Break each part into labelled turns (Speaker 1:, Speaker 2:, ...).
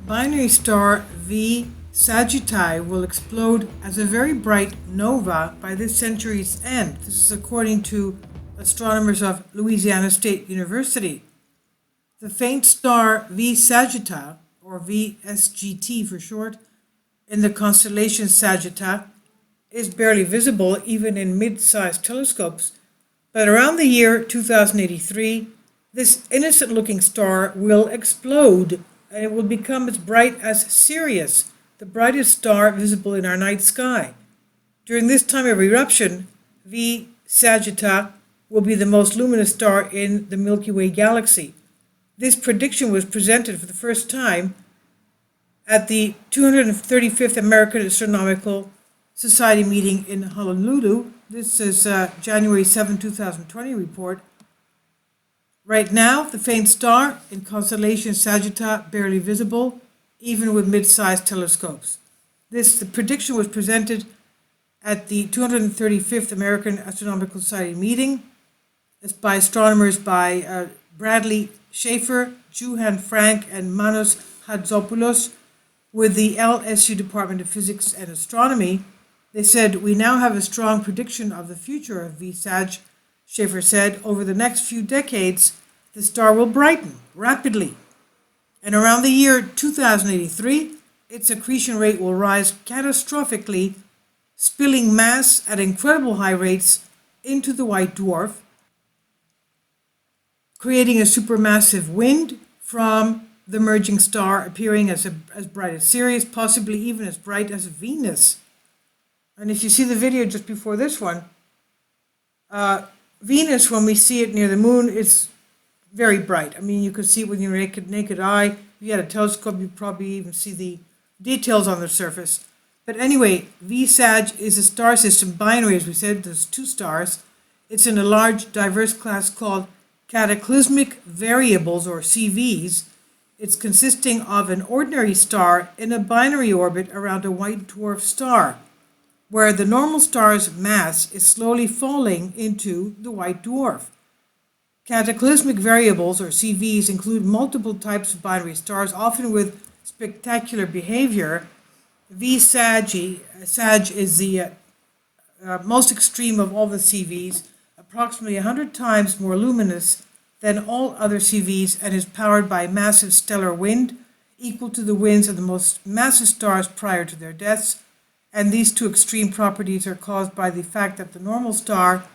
Speaker 1: binary star V Sagittae will explode as a very bright nova by this century's end. This is according to astronomers of Louisiana State University. The faint star V Sagittae, or VSGT for short, in the constellation Sagittae, is barely visible even in mid-sized telescopes, but around the year 2083, this innocent-looking star will explode and it will become as bright as Sirius, the brightest star visible in our night sky. During this time of eruption, V Sagittae will be the most luminous star in the Milky Way galaxy. This prediction was presented for the first time at the 235th American Astronomical Society meeting in Honolulu. This is January 7, 2020 report. Right now, the faint star in constellation Sagittae barely visible, even with mid-sized telescopes. The prediction was presented at the 235th American Astronomical Society meeting. It's by astronomers by Bradley Schaefer, Juhan Frank, and Manos Hadzopoulos with the LSU Department of Physics and Astronomy. They said, "We now have a strong prediction of the future of VSAG," Schaefer said. "Over the next few decades, the star will brighten rapidly. And around the year 2083, its accretion rate will rise catastrophically, spilling mass at incredible high rates into the white dwarf, creating a supermassive wind from the merging star appearing as bright as Sirius, possibly even as bright as Venus." And if you see the video just before this one, Venus, when we see it near the moon, it's very bright. I mean, you could see it with your naked eye. If you had a telescope, you'd probably even see the details on the surface. But anyway, VSAG is a star system binary, as we said. There's two stars. It's in a large, diverse class called cataclysmic variables, or CVs. It's consisting of an ordinary star in a binary orbit around a white dwarf star, where the normal star's mass is slowly falling into the white dwarf. Cataclysmic variables, or CVs, include multiple types of binary stars, often with spectacular behavior. VSAG is the most extreme of all the CVs, approximately 100 times more luminous than all other CVs, and is powered by massive stellar wind, equal to the winds of the most massive stars prior to their deaths. And these two extreme properties are caused by the fact that the normal star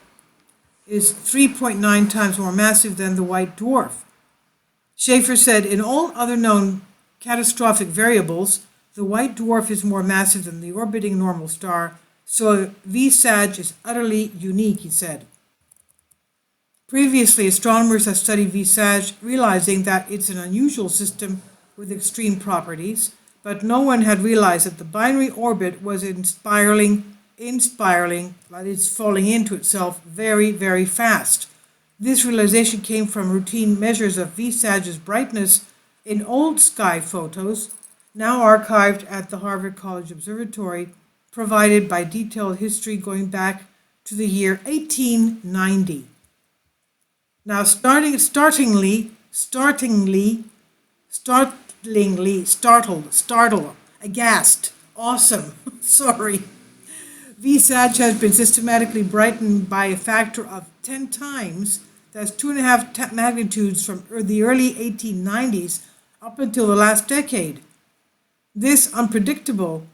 Speaker 1: is 3.9 times more massive than the white dwarf. Schaefer said, "In all other known catastrophic variables, the white dwarf is more massive than the orbiting normal star, so VSAG is utterly unique," he said. Previously, astronomers have studied VSAG, realizing that it's an unusual system with extreme properties, but no one had realized that the binary orbit was spiraling, like it's falling into itself very, very fast. This realization came from routine measures of VSAG's brightness in old sky photos, now archived at the Harvard College Observatory, provided by detailed history going back to the year 1890. Now, startled, aghast, awesome, sorry. VSAG has been systematically brightened by a factor of 10 times, that's 2.5 magnitudes from the early 1890s up until the last decade. This unprecedented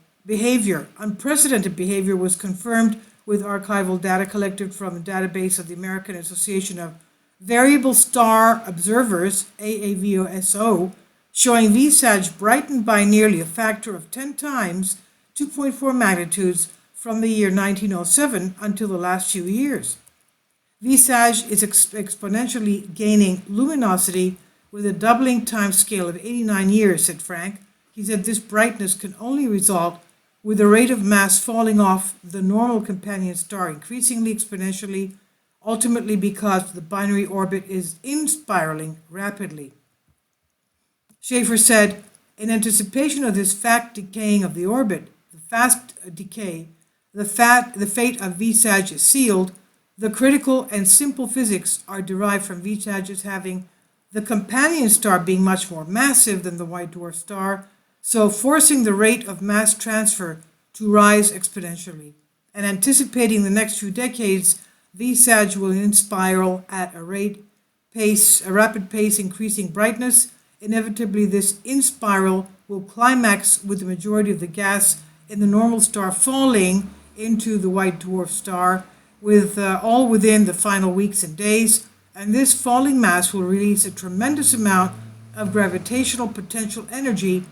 Speaker 1: behavior was confirmed with archival data collected from the database of the American Association of Variable Star Observers, AAVOSO, showing VSAG brightened by nearly a factor of 10 times, 2.4 magnitudes, from the year 1907 until the last few years. VSAG is exponentially gaining luminosity with a doubling time scale of 89 years, said Frank. He said this brightness can only result with the rate of mass falling off the normal companion star increasingly exponentially, ultimately because the binary orbit is spiraling rapidly. Schaefer said, "In anticipation of this fast decaying of the orbit, the fate of VSAG is sealed. The critical and simple physics are derived from VSAG as having the companion star being much more massive than the white dwarf star, so forcing the rate of mass transfer to rise exponentially. And anticipating the next few decades, VSAG will inspiral at a rapid pace, increasing brightness. Inevitably, this inspiral will climax with the majority of the gas in the normal star falling into the white dwarf star, with all within the final weeks and days. And this falling mass will release a tremendous amount of gravitational potential energy,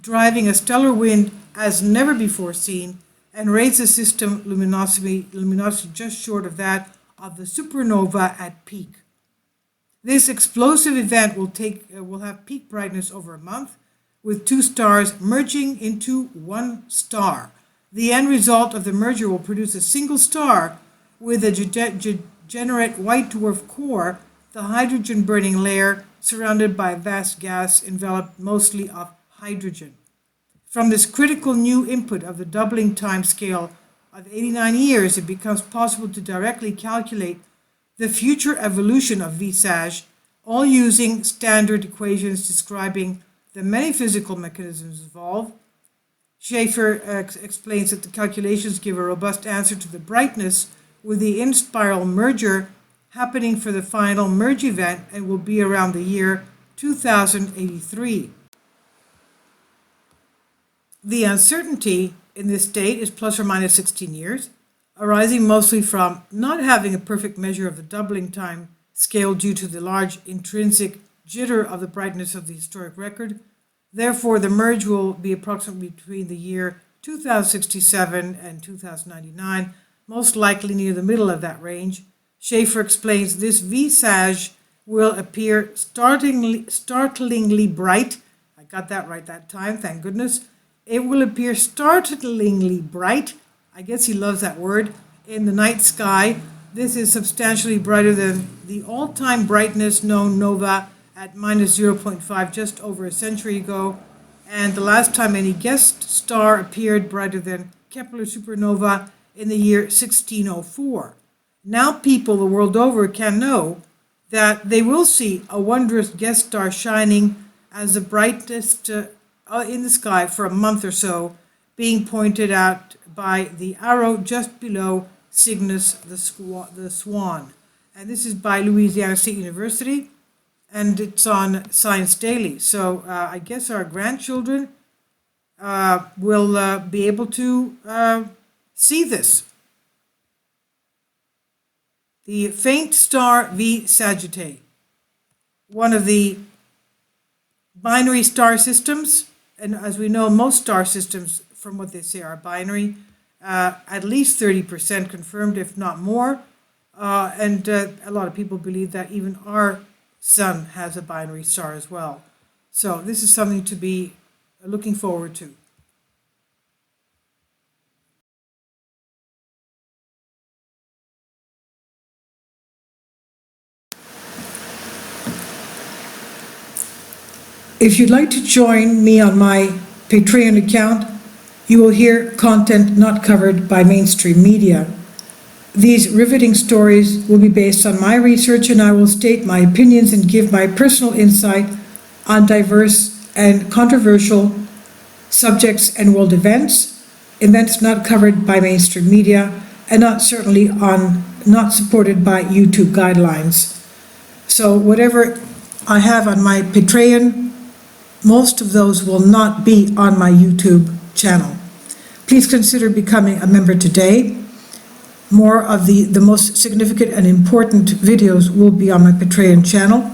Speaker 1: driving a stellar wind as never before seen, and raise the system luminosity just short of that of the supernova at peak. This explosive event will have peak brightness over a month, with two stars merging into one star. The end result of the merger will produce a single star with a degenerate white dwarf core, the hydrogen-burning layer surrounded by vast gas enveloped mostly of hydrogen. From this critical new input of the doubling time scale of 89 years, it becomes possible to directly calculate the future evolution of VSAG, all using standard equations describing the many physical mechanisms involved. Schaefer explains that the calculations give a robust answer to the brightness, with the in-spiral merger happening for the final merge event and will be around the year 2083. The uncertainty in this date is plus or minus 16 years, arising mostly from not having a perfect measure of the doubling time scale due to the large intrinsic jitter of the brightness of the historic record. Therefore, the merge will be approximately between the year 2067 and 2099, most likely near the middle of that range. Schaefer explains this VSAG will appear startlingly bright. I got that right that time, thank goodness. It will appear startlingly bright, I guess he loves that word, in the night sky. This is substantially brighter than the all-time brightness known nova at minus 0.5 just over a century ago, and the last time any guest star appeared brighter than Kepler supernova in the year 1604. Now people the world over can know that they will see a wondrous guest star shining as the brightest in the sky for a month or so, being pointed out by the arrow just below Cygnus the Swan. And this is by Louisiana State University, and it's on Science Daily. So I guess our grandchildren will be able to see this. The faint star V Sagittae, one of the binary star systems, and as we know, most star systems, from what they say, are binary, at least 30% confirmed, if not more. And a lot of people believe that even our sun has a binary star as well. So this is something to be looking forward to. If you'd like to join me on my Patreon account, you will hear content not covered by mainstream media. These riveting stories will be based on my research, and I will state my opinions and give my personal insight on diverse and controversial subjects and world events not covered by mainstream media, and not supported by YouTube guidelines. So whatever I have on my Patreon, most of those will not be on my YouTube channel. Please consider becoming a member today. More of the most significant and important videos will be on my Patreon channel.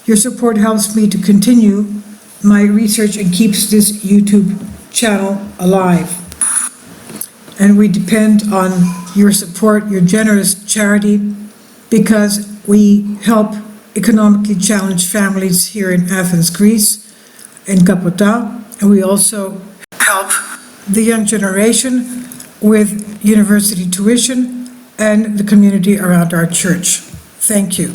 Speaker 1: Your support helps me to continue my research and keeps this YouTube channel alive. And we depend on your support, your generous charity, because we help economically challenged families here in Athens, Greece, in Kapota, and we also help the young generation with university tuition and the community around our church. Thank you.